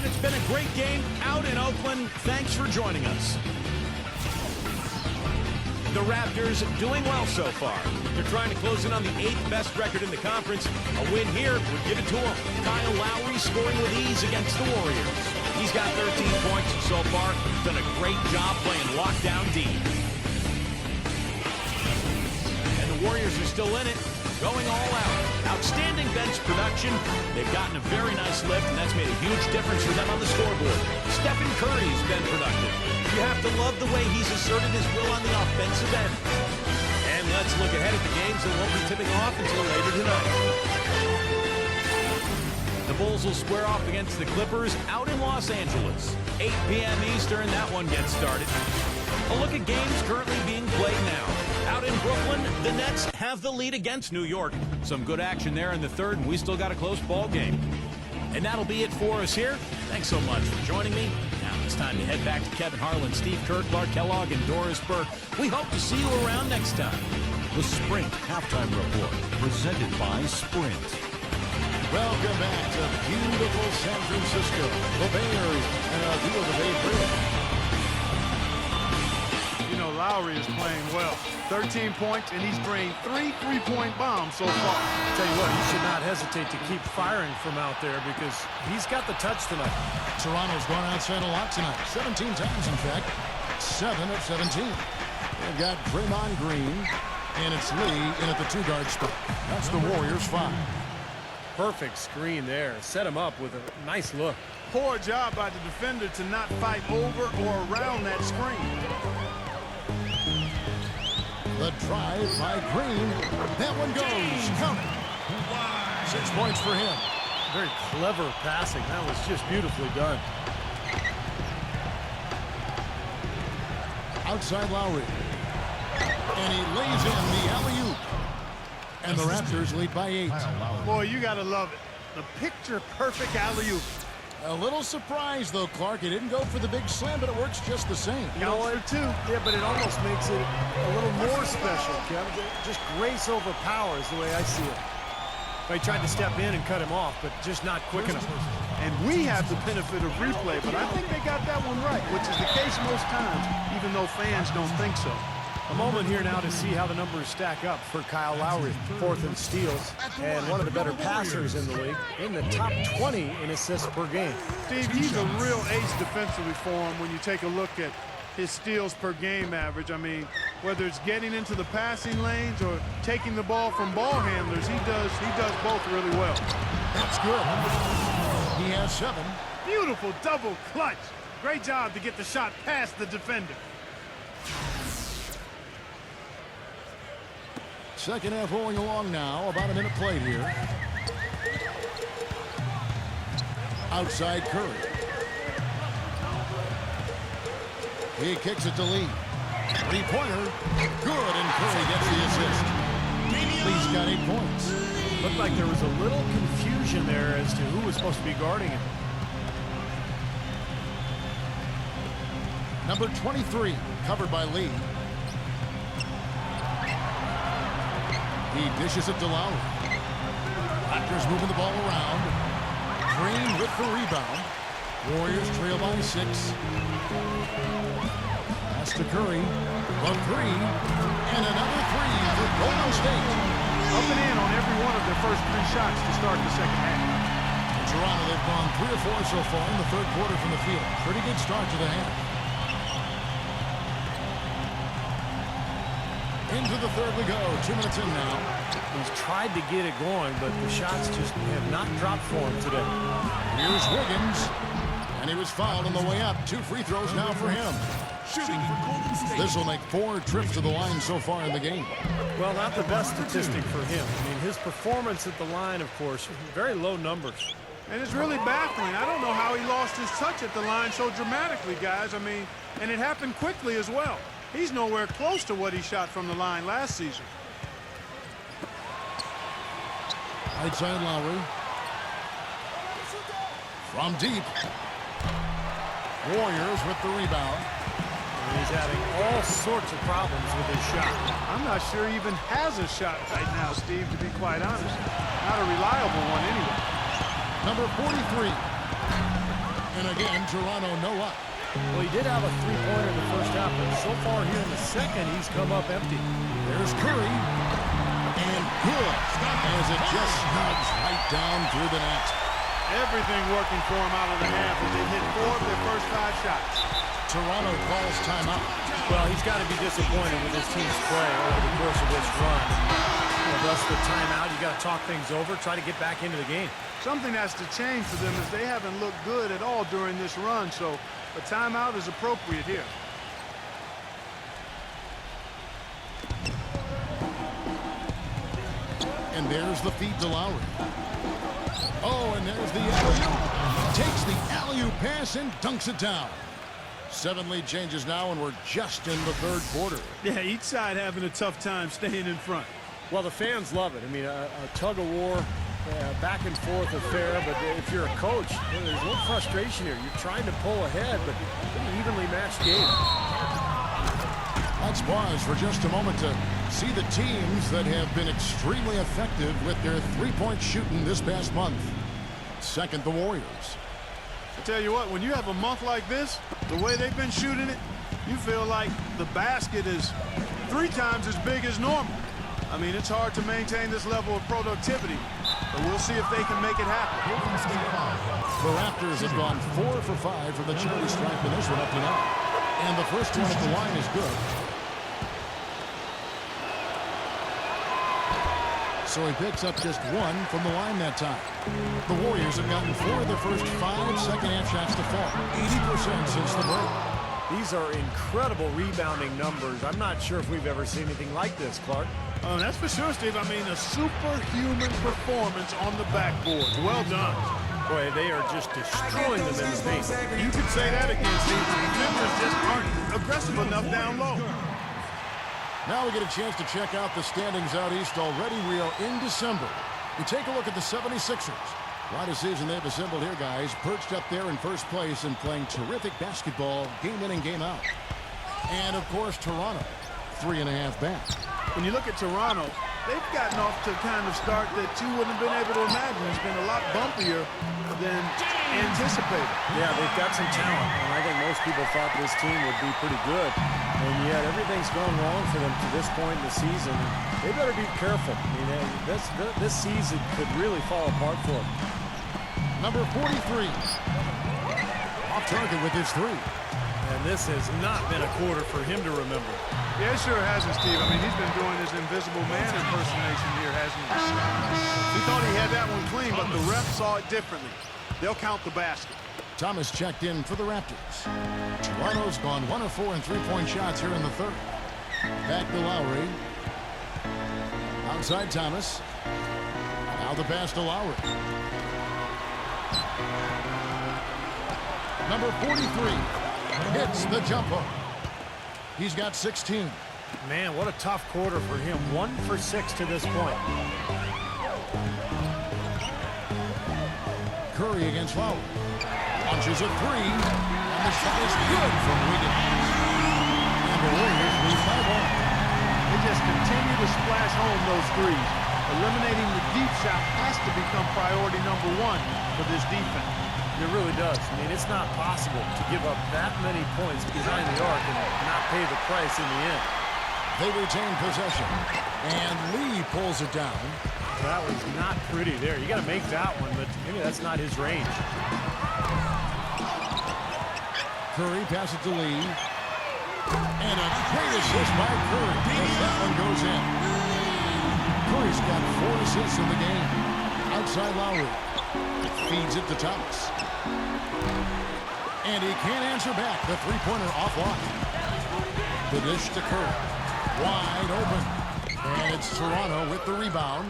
it's been a great game out in Oakland. Thanks for joining us. The Raptors doing well so far. They're trying to close in on the 8th best record in the conference. A win here would give it to them. Kyle Lowry scoring with ease against the Warriors. He's got 13 points so far. Done a great job playing lockdown D. And the Warriors are still in it, going all out. Outstanding bench production. They've gotten a very nice lift, and that's made a huge difference for them on the scoreboard. Stephen Curry's been productive. You have to love the way he's asserted his will on the offensive end. And let's look ahead at the games that won't be tipping off until later tonight. The Bulls will square off against the Clippers out in Los Angeles. 8 p.m. Eastern, that one gets started. A look at games currently being played now. Out in Brooklyn, the Nets have the lead against New York. Some good action there in the third, and we still got a close ball game. And that'll be it for us here. Thanks so much for joining me. Now it's time to head back to Kevin Harlan, Steve Kerr, Clark Kellogg, and Doris Burke. We hope to see you around next time. The Sprint Halftime Report, presented by Sprint. Welcome back to beautiful San Francisco. The Bears and a view of the Bay Bridge. You know, Lowry is playing well. 13 points, and he's drained 3 three-point bombs so far. Tell you what, he should not hesitate to keep firing from out there because he's got the touch tonight. Toronto's gone outside a lot tonight. 17 times, in fact. 7 of 17. They've got Draymond Green, and it's Lee in at the 2-guard spot. That's the Warriors' 5. Perfect screen there. Set him up with a nice look. Poor job by the defender to not fight over or around that screen. The drive by Green. That one goes. Count it. 6 points for him. Very clever passing. That was just beautifully done. Outside Lowry. And he lays in the alley-oop. And the Raptors lead by 8. Boy, you got to love it. The picture-perfect alley-oop. A little surprised, though, Clark. He didn't go for the big slam, but it works just the same. You know what? Yeah, but it almost makes it a little more special, Kevin. Just grace over power is the way I see it. He tried to step in and cut him off, but just not quick enough. And we have the benefit of replay, but I think they got that one right, which is the case most times, even though fans don't think so. A moment here now to see how the numbers stack up for Kyle Lowry. 4th in steals and one of the better passers in the league, in the top 20 in assists per game. Steve, he's a real ace defensively for him when you take a look at his steals per game average. I mean, whether it's getting into the passing lanes or taking the ball from ball handlers, he does both really well. That's good. He has 7. Beautiful double clutch. Great job to get the shot past the defender. Second half rolling along now. About a minute played here. Outside Curry. He kicks it to Lee. 3-pointer. Good, and Curry gets the assist. Lee's got 8 points. Looked like there was a little confusion there as to who was supposed to be guarding him. Number 23, covered by Lee. He dishes it to Lowry. Raptors moving the ball around. Green with the rebound. Warriors trail by 6. Pass to Curry. A 3. And another 3 for Golden State. Up and in on every one of their first 3 shots to start the second half. In Toronto, they've gone 3 or 4 so far in the third quarter from the field. Pretty good start to the half. Into the third we go. 2 minutes in now. He's tried to get it going, but the shots just have not dropped for him today. Here's Wiggins. And he was fouled on the way up. 2 free throws now for him. This will make 4 trips to the line so far in the game. Well, not the best statistic for him. I mean, his performance at the line, of course, very low numbers. And it's really baffling. I don't know how he lost his touch at the line so dramatically, guys. I mean, and it happened quickly as well. He's nowhere close to what he shot from the line last season. Right side Lowry. From deep. Warriors with the rebound. And he's having all sorts of problems with his shot. I'm not sure he even has a shot right now, Steve, to be quite honest. Not a reliable one anyway. Number 43. And again, Toronto no up. Well, he did have a three-pointer in the first half, but so far here in the second, he's come up empty. There's Curry. And good. As it just snugs right down through the net. Everything working for him out of the half as they hit 4 of their first 5 shots. Toronto calls timeout. Well, he's got to be disappointed with his team's play over the course of this run. Thus the timeout, you got to talk things over, try to get back into the game. Something has to change for them as they haven't looked good at all during this run, so a timeout is appropriate here. And there's the feed to Lowry. Oh, and there's the alley-oop. Takes the alley-oop pass and dunks it down. 7 lead changes now, and we're just in the third quarter. Yeah, each side having a tough time staying in front. Well, the fans love it. I mean, a tug-of-war, back and forth affair, but if you're a coach, there's a little frustration here. You're trying to pull ahead, but pretty evenly matched game. Let's pause for just a moment to see the teams that have been extremely effective with their three-point shooting this past month. Second, the Warriors. I tell you what, when you have a month like this, the way they've been shooting it, you feel like the basket is 3 times as big as normal. I mean, it's hard to maintain this level of productivity, but we'll see if they can make it happen. The Raptors have gone 4 for 5 from the charity stripe in this one up to now. And the first one at the line is good. So he picks up just 1 from the line that time. The Warriors have gotten 4 of the first 5 second-half shots to fall. 80% since the break. These are incredible rebounding numbers. I'm not sure if we've ever seen anything like this, Clark. Oh, that's for sure, Steve. I mean, a superhuman performance on the backboard. Well done. Boy, they are just destroying them in the paint. You could say that again, Steve. The defenders just aren't aggressive enough down low. Now we get a chance to check out the standings out east already. We are in December. We take a look at the 76ers. Quite a season they've assembled here, guys. Perched up there in first place and playing terrific basketball game in and game out. And, of course, Toronto, 3.5 back. When you look at Toronto, they've gotten off to kind of start that you wouldn't have been able to imagine. It's been a lot bumpier than anticipated. Yeah, they've got some talent, and I think most people thought this team would be pretty good. And yet everything's gone wrong for them to this point in the season. They better be careful. I mean, this season could really fall apart for them. Number 43. Off target with his 3. And this has not been a quarter for him to remember. Yeah, it sure hasn't, Steve. I mean, he's been doing his invisible man impersonation here, hasn't he? He thought he had that one clean, but the ref saw it differently. They'll count the basket. Thomas checked in for the Raptors. Toronto's gone 1 of 4 in three-point shots here in the third. Back to Lowry. Outside Thomas. Now the pass to Lowry. Number 43 hits the jump hook. He's got 16. Man, what a tough quarter for him. 1 for 6 to this point. Curry against Lowry. Launches a 3. And the shot is good from Wiggins. And the Warriors lead by 1. They just continue to splash home those threes. Eliminating the deep shot has to become priority number 1 for this defense. It really does. I mean, it's not possible to give up that many points behind the arc and not pay the price in the end. They retain possession. And Lee pulls it down. That was not pretty there. You got to make that one, but maybe that's not his range. Curry passes to Lee. And a great assist by Curry as that one goes in. Curry's got 4 assists in the game. Outside Lowry. Feeds it to Thomas. And he can't answer back. The three-pointer offline. The dish to Curry. Wide open. And it's Toronto with the rebound.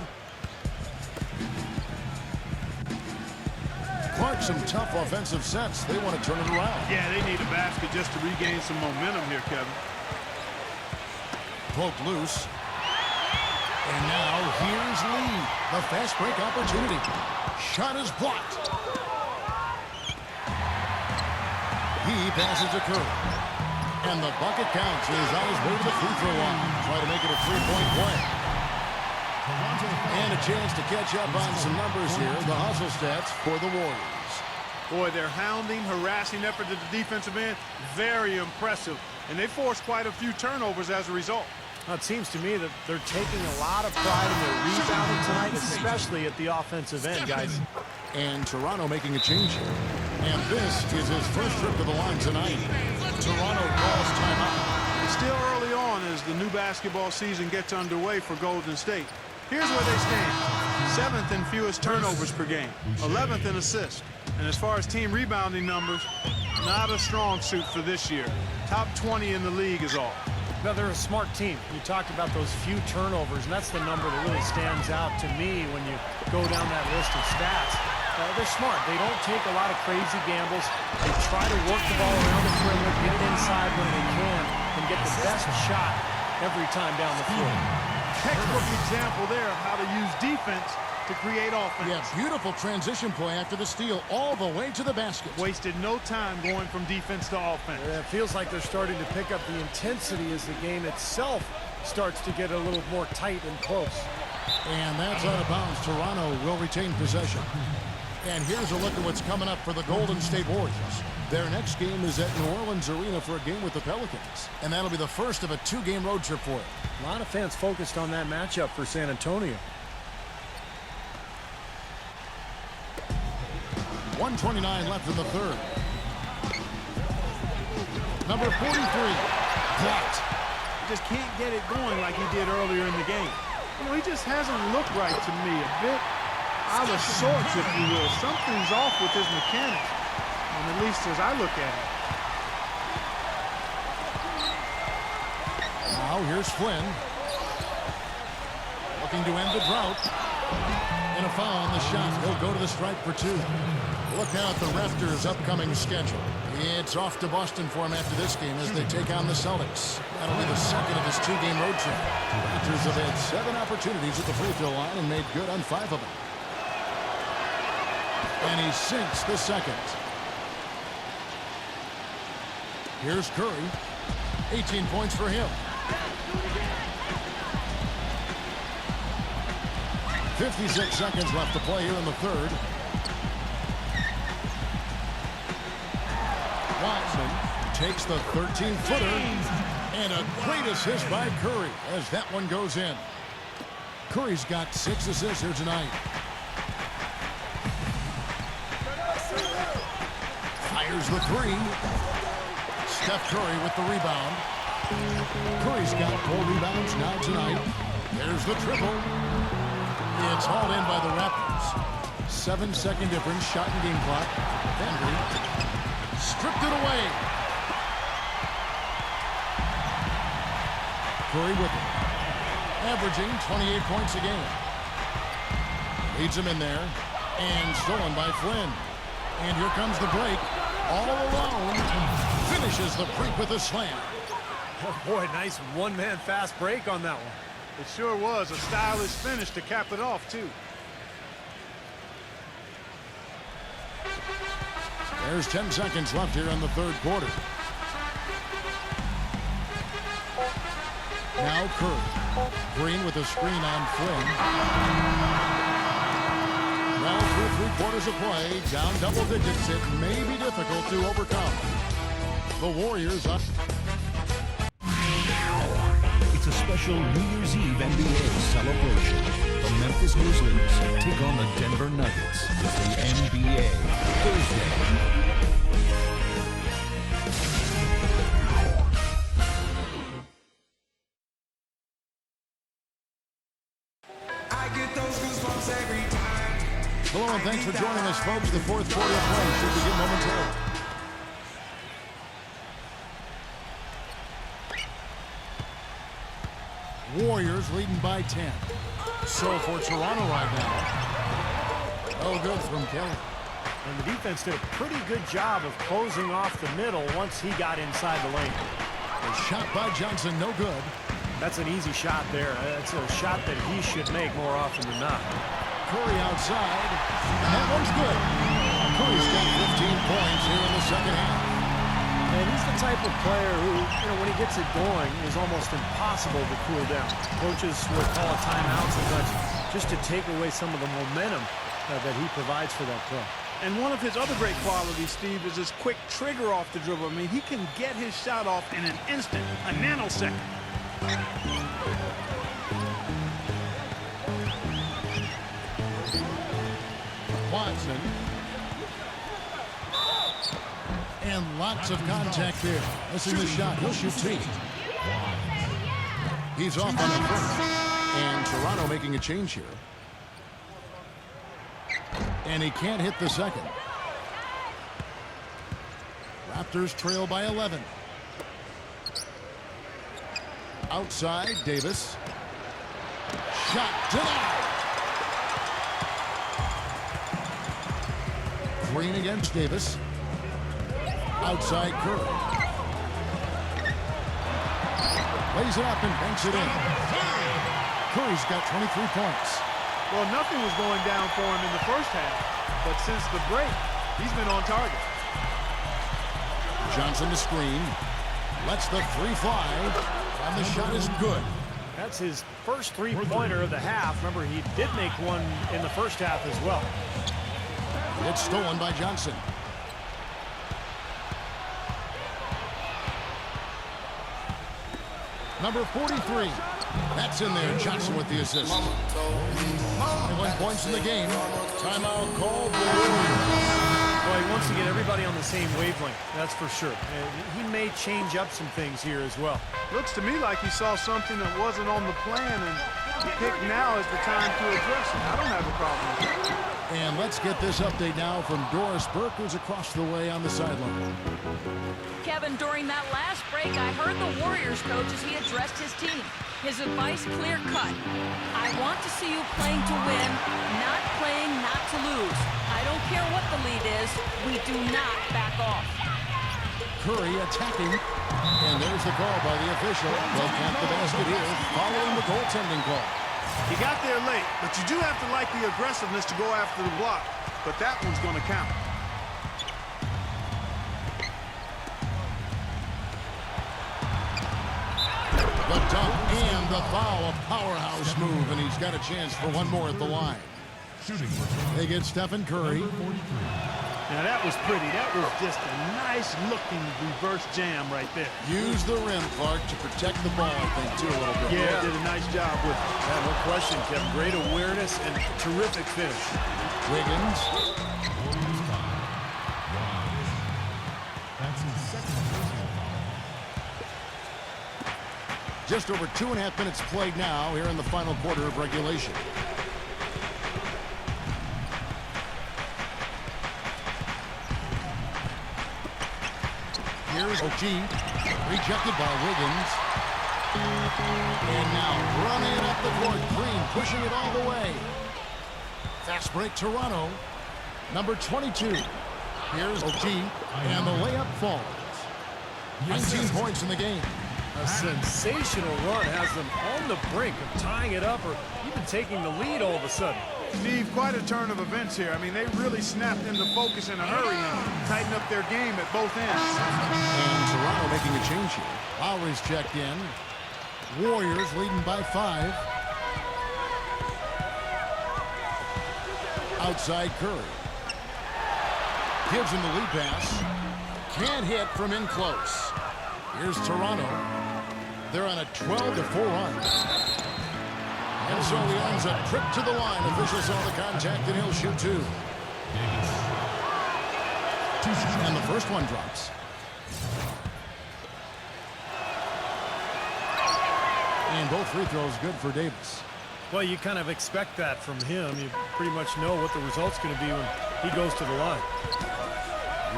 Clark, some tough offensive sets. They want to turn it around. Yeah, they need a basket just to regain some momentum here, Kevin. Poked loose. And now here's Lee. The fast break opportunity. Shot is blocked. He passes to Curry. And the bucket counts. He's on his way to the free throw line. Try to make it a three-point play. And a chance to catch up on some numbers here. The hustle stats for the Warriors. Boy, their hounding, harassing effort at the defensive end, very impressive. And they forced quite a few turnovers as a result. Well, it seems to me that they're taking a lot of pride in their rebounding tonight, especially at the offensive end, guys. And Toronto making a change here. And this is his first trip to the line tonight. Toronto calls timeout. It's still early on as the new basketball season gets underway for Golden State. Here's where they stand. 7th in fewest turnovers per game. 11th in assists. And as far as team rebounding numbers, not a strong suit for this year. Top 20 in the league is all. Now, they're a smart team. You talked about those few turnovers, and that's the number that really stands out to me when you go down that list of stats. They're smart. They don't take a lot of crazy gambles. They try to work the ball around the perimeter, get it inside when they can, and get the best shot every time down the floor. Textbook example there of how to use defense to create offense. Yeah, beautiful transition play after the steal all the way to the basket. Wasted no time going from defense to offense. It feels like they're starting to pick up the intensity as the game itself starts to get a little more tight and close. And that's out of bounds. Toronto will retain possession. And here's a look at what's coming up for the Golden State Warriors. Their next game is at New Orleans Arena for a game with the Pelicans. And that'll be the first of a 2-game road trip for them. A lot of fans focused on that matchup for San Antonio. 1:29 left in the third. Number 43. Blocked. Just can't get it going like he did earlier in the game. You know, he just hasn't looked right to me. A bit out of sorts, if you will. Something's off with his mechanics, at least as I look at it. Now here's Flynn. Looking to end the drought. And a foul on the shot. He'll go to the stripe for 2. Look now at the Raptors' upcoming schedule. It's off to Boston for him after this game as they take on the Celtics. That'll be the second of his 2-game road trip. The Raptors have had 7 opportunities at the free throw line and made good on 5 of them. And he sinks the second. Here's Curry. 18 points for him. 56 seconds left to play here in the third. Watson takes the 13-footer. And a great assist by Curry as that one goes in. Curry's got 6 assists here tonight. Fires the 3. Steph Curry with the rebound. Curry's got 4 rebounds now tonight. There's the triple. It's hauled in by the Raptors. 7-second difference, shot and game clock. Henry stripped it away. Curry with it. Averaging 28 points a game. Leads him in there. And stolen by Flynn. And here comes the break. All alone. Finishes the break with a slam. Oh boy, nice one-man fast break on that one. It sure was a stylish finish to cap it off, too. There's 10 seconds left here in the third quarter. Now Curry. Green with a screen on Flynn. Well, through 3 quarters of play, down double digits, it may be difficult to overcome. The Warriors up. It's a special New Year's Eve NBA celebration. The Memphis Grizzlies take on the Denver Nuggets with the NBA Thursday. Hello and thanks for joining us, folks. The fourth quarter of play should begin momentarily. Warriors leading by 10. So for Toronto right now, no good from Kelly. And the defense did a pretty good job of closing off the middle once he got inside the lane. A shot by Johnson, no good. That's an easy shot there. That's a shot that he should make more often than not. Curry outside, and that one's good. Curry's got 15 points here in the second half. And he's the type of player who, you know, when he gets it going, is almost impossible to cool down. Coaches would call a timeout sometimes just to take away some of the momentum that he provides for that play. And one of his other great qualities, Steve, is his quick trigger off the dribble. I mean, he can get his shot off in an instant, a nanosecond. Watson. And lots of contact there. Missing the shot. He'll shoot 2. He's off on the first. And Toronto making a change here. And he can't hit the second. Raptors trail by 11. Outside, Davis. Shot denied. Green against Davis. Outside Curry. Lays it up and banks it in. Curry's got 23 points. Well, nothing was going down for him in the first half, but since the break, he's been on target. Johnson to screen. Lets the 3 fly, and the shot is good. That's his first three-pointer of the half. Remember, he did make one in the first half as well. It's stolen by Johnson. Number 43. That's in there. Johnson with the assist. 21 points in the game. Timeout called. Well, he wants to get everybody on the same wavelength, that's for sure. And he may change up some things here as well. Looks to me like he saw something that wasn't on the plan, and he picked now as the time to address it. I don't have a problem with it. And let's get this update now from Doris Burke, who's across the way on the sideline. Kevin, during that last break, I heard the Warriors coach as he addressed his team. His advice clear-cut. I want to see you playing to win, not playing not to lose. I don't care what the lead is. We do not back off. Curry attacking. And there's the call by the official. They'll count the basket here following the goaltending call. He got there late, but you do have to like the aggressiveness to go after the block. But that one's going to count. The dunk and the foul, a powerhouse move, and he's got a chance for one more at the line. They get Stephen Curry. Now that was pretty. That was just a nice-looking reverse jam right there. Use the rim, Clark, to protect the ball, I think, too, a little bit. Yeah, did a nice job with it. Yeah, no question, Kevin. Great awareness and terrific finish. Wiggins. Just over 2.5 minutes played now here in the final quarter of regulation. Here's O'Gee, rejected by Wiggins. And now running up the court, Green pushing it all the way. Fast break, Toronto. Number 22. Here's O'Gee, and the layup falls. 19 points in the game. A sensational run has them on the brink of tying it up or even taking the lead all of a sudden. Steve, quite a turn of events here. I mean, they really snapped into focus in a hurry and tightened up their game at both ends. And Toronto making a change here. Lowry's checked in. Warriors leading by 5. Outside Curry. Gives him the lead pass. Can't hit from in close. Here's Toronto. They're on a 12-4 run. And so he earns a trip to the line. Officials saw the contact, and he'll shoot 2. And the first one drops. And both free throws good for Davis. Well, you kind of expect that from him. You pretty much know what the result's going to be when he goes to the line.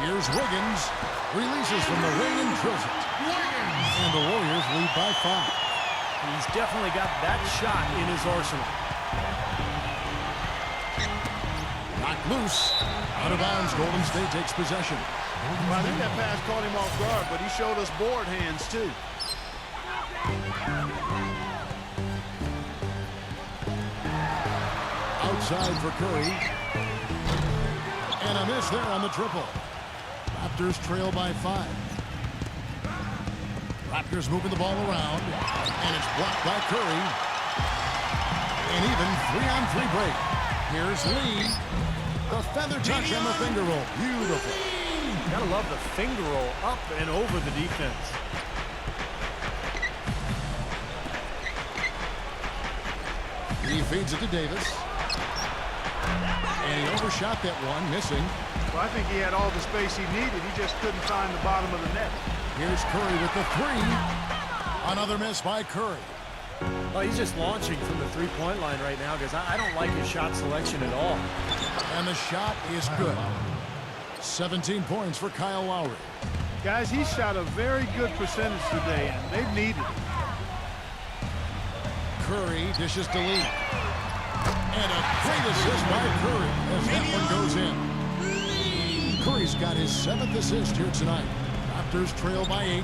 Here's Wiggins. Releases from the ring and drills it. And the Warriors lead by 5. He's definitely got that shot in his arsenal. Knocked loose. Out of bounds, Golden State takes possession. Well, I think that pass caught him off guard, but he showed us board hands, too. Outside for Curry. And a miss there on the triple. Raptors trail by 5. Raptors moving the ball around. And it's blocked by Curry. An even 3-on-3 break. Here's Lee. The feather touch and the finger roll. Beautiful. Gotta love the finger roll up and over the defense. He feeds it to Davis. And he overshot that one, missing. Well, I think he had all the space he needed. He just couldn't find the bottom of the net. Here's Curry with the three. Another miss by Curry. Oh, he's just launching from the three-point line right now because I don't like his shot selection at all. And the shot is good. 17 points for Kyle Lowry. Guys, he shot a very good percentage today, and they've needed it. Curry dishes to Lee. And a great assist by Curry as that one goes in. Curry's got his 7th assist here tonight. Raptors trail by 8.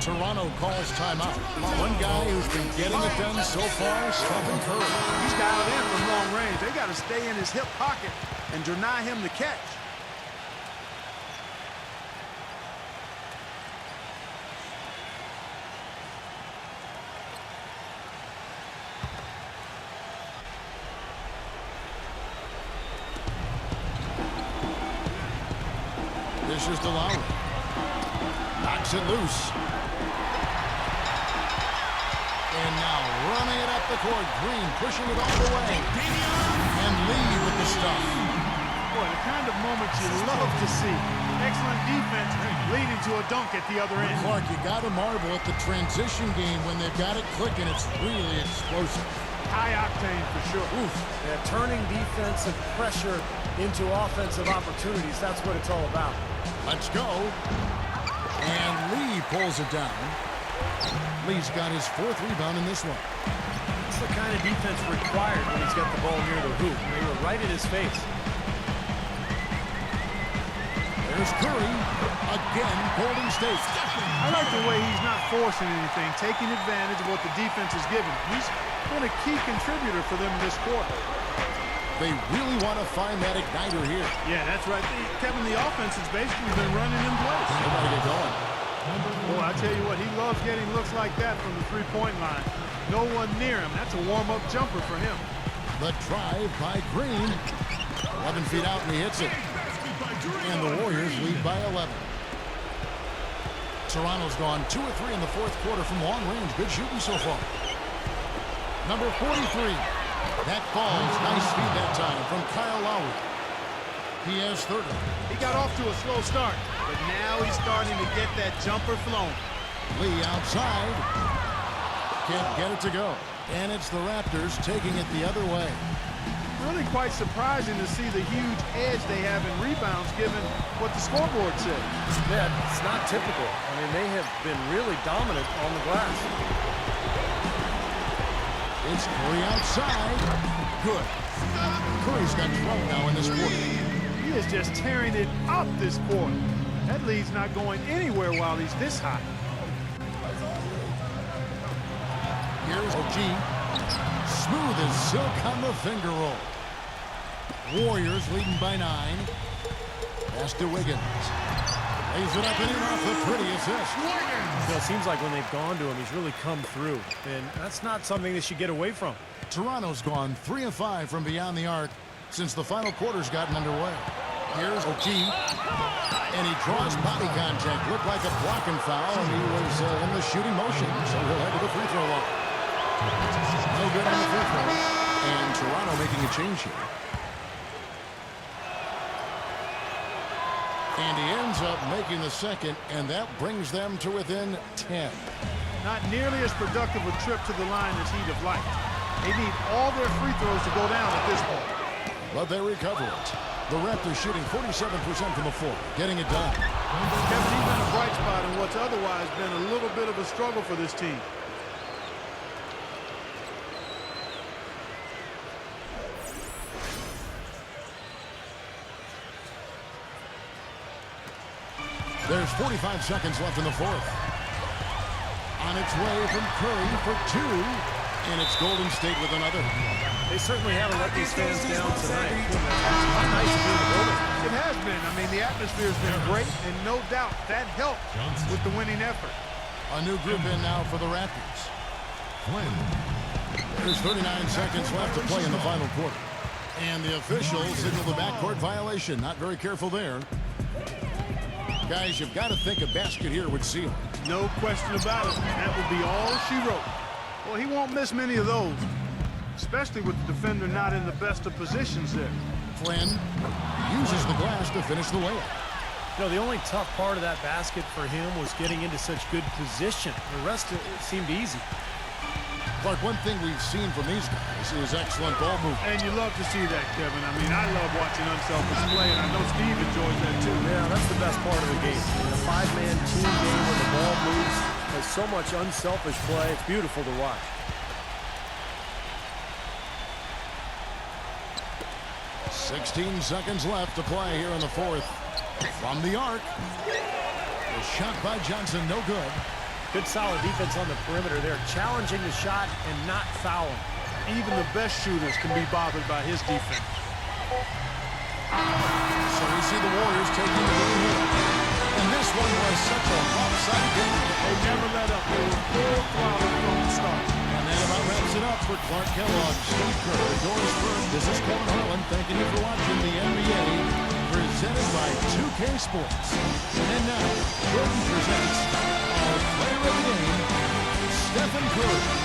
Toronto calls timeout. One guy who's been getting it done so far, Stephen Curry. He's dialed in from long range. They got to stay in his hip pocket and deny him the catch. This is Lowry. Knocks it loose. And now running it up the court. Green pushing it all the way. And Lee with the stuff. Boy, the kind of moments you love to see. Excellent defense leading to a dunk at the other end. Clark, you got to marvel at the transition game when they've got it clicking. It's really explosive. High octane for sure. Oof. Yeah, turning defensive pressure into offensive opportunities. That's what it's all about. Let's go. And Lee pulls it down. Lee's got his 4th rebound in this one. It's the kind of defense required when he's got the ball near the hoop. They were right in his face. There's Curry. Again, Golden State. I like the way he's not forcing anything, taking advantage of what the defense is giving. He's been a key contributor for them in this quarter. They really want to find that igniter here. Yeah, that's right. Kevin, the offense has basically been running in place. They got to get going. Boy, I tell you what, he loves getting looks like that from the three-point line. No one near him. That's a warm-up jumper for him. The drive by Green. 11 feet out, and he hits it. And the Warriors lead by 11. Toronto's gone 2 of 3 in the 4th quarter from long range. Good shooting so far. Number 43. That falls. Nice feed that time from Kyle Lowry. He has 30. He got off to a slow start, but now he's starting to get that jumper flown. Lee outside. Can't get it to go. And it's the Raptors taking it the other way. Really quite surprising to see the huge edge they have in rebounds given what the scoreboard says. Yeah, it's not typical. I mean, they have been really dominant on the glass. It's Curry outside. Good. Curry's got 12 now in this quarter. He is just tearing it up this quarter. That lead's not going anywhere while he's this hot. Here's OG. Smooth as silk on the finger roll. Warriors leading by 9. Pass to Wiggins. Lays it up and in off the pretty assist. You know, it seems like when they've gone to him, he's really come through. And that's not something they should get away from. Toronto's gone 3 of 5 from beyond the arc since the final quarter's gotten underway. Here's O'Keefe. And he draws body contact. Looked like a blocking foul, and he was in the shooting motion. So he'll head to the free throw line. No good on the free throw. And Toronto making a change here. And he ends up making the second, and that brings them to within 10. Not nearly as productive a trip to the line as he'd have liked. They need all their free throws to go down at this point. But they recover it. The Raptors shooting 47% from the floor, getting it done. Kevin, he's been a bright spot in what's otherwise been a little bit of a struggle for this team. There's 45 seconds left in the 4th. On its way from Curry for 2. And it's Golden State with another. They certainly haven't let these fans down tonight. It's nice to be in the building. It has been. I mean, the atmosphere's been great, and no doubt that helped with the winning effort. A new group in now for the Raptors. There's 39 seconds left to play in the final quarter. And the official signaled the backcourt violation. Not very careful there. Guys, you've got to think a basket here would seal. No question about it. That would be all she wrote. Well, he won't miss many of those, especially with the defender not in the best of positions there. Flynn uses the glass to finish the layup. You know, the only tough part of that basket for him was getting into such good position. The rest of it seemed easy. Clark, one thing we've seen from these guys is excellent ball movement. And you love to see that, Kevin. I mean, I love watching unselfish play, and I know Steve enjoys that too. Yeah, that's the best part of the game. In a five-man team game where the ball moves, there's so much unselfish play. It's beautiful to watch. .16 seconds left to play here in the fourth. From the arc. The shot by Johnson, no good. Good solid defense on the perimeter there, challenging the shot and not fouling. Even the best shooters can be bothered by his defense. So we see the Warriors taking the lead here. And this one was such a lopsided game. They never let up. They were full throttle from the start. And that about wraps it up for Clark Kellogg, Steve Kerr, Doris Burke. This is Kevin Harlan thanking you for watching the NBA presented by 2K Sports. And now, Burton presents our player of the game, Stephen Curry.